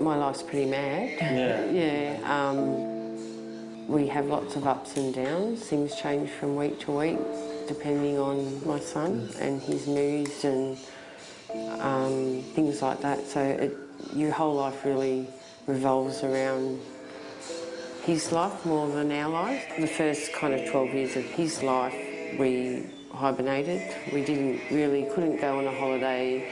My life's pretty mad. Yeah. We have lots of ups and downs. Things change from week to week depending on my son and his moods and things like that. So your whole life really revolves around his life more than our life. The first kind of 12 years of his life, we hibernated. We couldn't go on a holiday.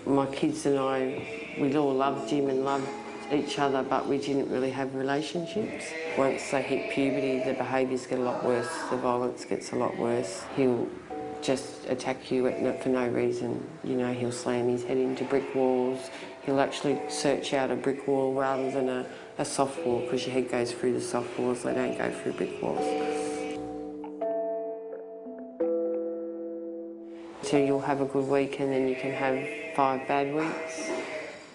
My kids and I, we all loved him and loved each other, but we didn't really have relationships. Once they hit puberty, the behaviours get a lot worse, the violence gets a lot worse. He'll just attack you for no reason. You know, he'll slam his head into brick walls. He'll actually search out a brick wall rather than a soft wall, because your head goes through the soft walls, they don't go through brick walls. So you'll have a good week and then you can have 5 bad weeks.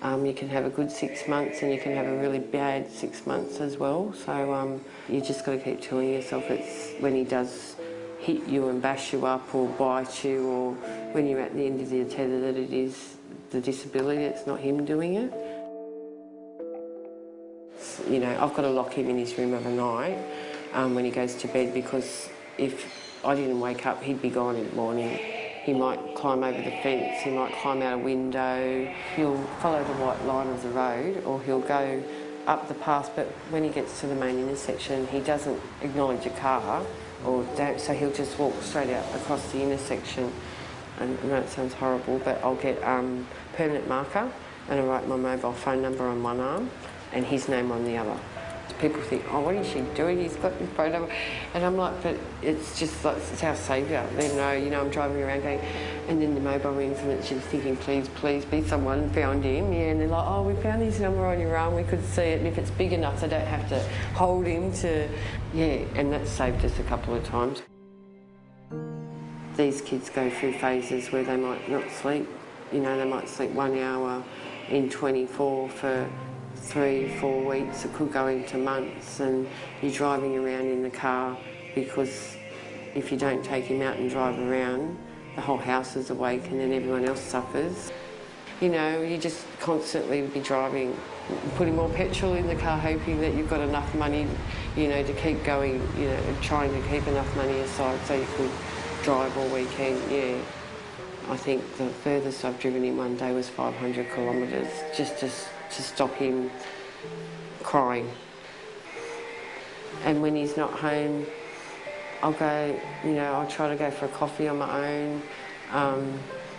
You can have a good 6 months and you can have a really bad 6 months as well. So you just got to keep telling yourself it's when he does hit you and bash you up or bite you, or when you're at the end of your tether, that it is the disability, it's not him doing it. You know, I've got to lock him in his room of a night when he goes to bed, because if I didn't wake up, he'd be gone in the morning. He might climb over the fence, he might climb out a window, he'll follow the white line of the road, or he'll go up the path, but when he gets to the main intersection, he doesn't acknowledge a car, so he'll just walk straight out across the intersection. And I know it sounds horrible, but I'll get permanent marker and I write my mobile phone number on one arm and his name on the other. People think, oh, what is she doing? He's got his phone number. And I'm like, but it's just like, it's our saviour. They know, you know, I'm driving around going, and then the mobile rings and it's just thinking, please, please be someone found him. Yeah, and they're like, oh, we found his number on your arm, we could see it. And if it's big enough, they don't have to hold him to, yeah, and that's saved us a couple of times. These kids go through phases where they might not sleep. You know, they might sleep 1 hour in 24 for 3-4 weeks. It could go into months, and you're driving around in the car because if you don't take him out and drive around, the whole house is awake and then everyone else suffers. You know, you just constantly be driving, putting more petrol in the car, hoping that you've got enough money, you know, to keep going, you know, trying to keep enough money aside so you could drive all weekend, yeah. I think the furthest I've driven in one day was 500 kilometres, just to stop him crying. And when he's not home, I'll go, you know, I'll try to go for a coffee on my own,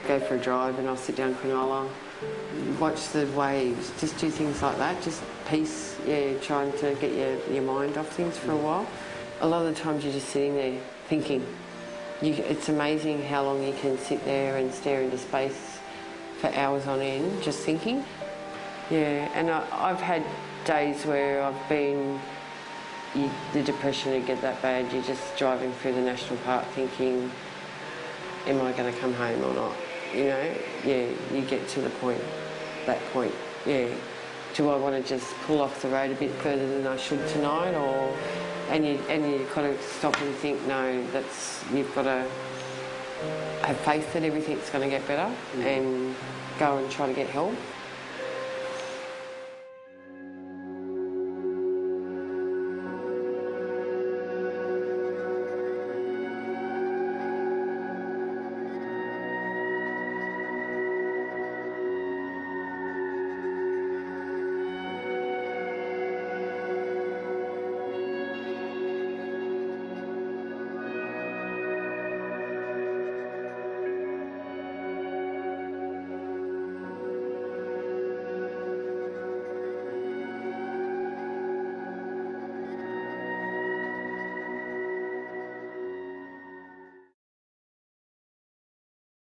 go for a drive, and I'll sit down Cronulla, watch the waves, just do things like that, just peace, yeah, trying to get your mind off things for a while. A lot of the times you're just sitting there thinking. It's amazing how long you can sit there and stare into space for hours on end, just thinking. Yeah, and I've had days where I've been, the depression would get that bad, you're just driving through the national park thinking, am I going to come home or not? You know, yeah, you get to that point, yeah. Do I want to just pull off the road a bit further than I should tonight, or... And you kind of stop and think, no, you've got to have faith that everything's going to get better and go and try to get help.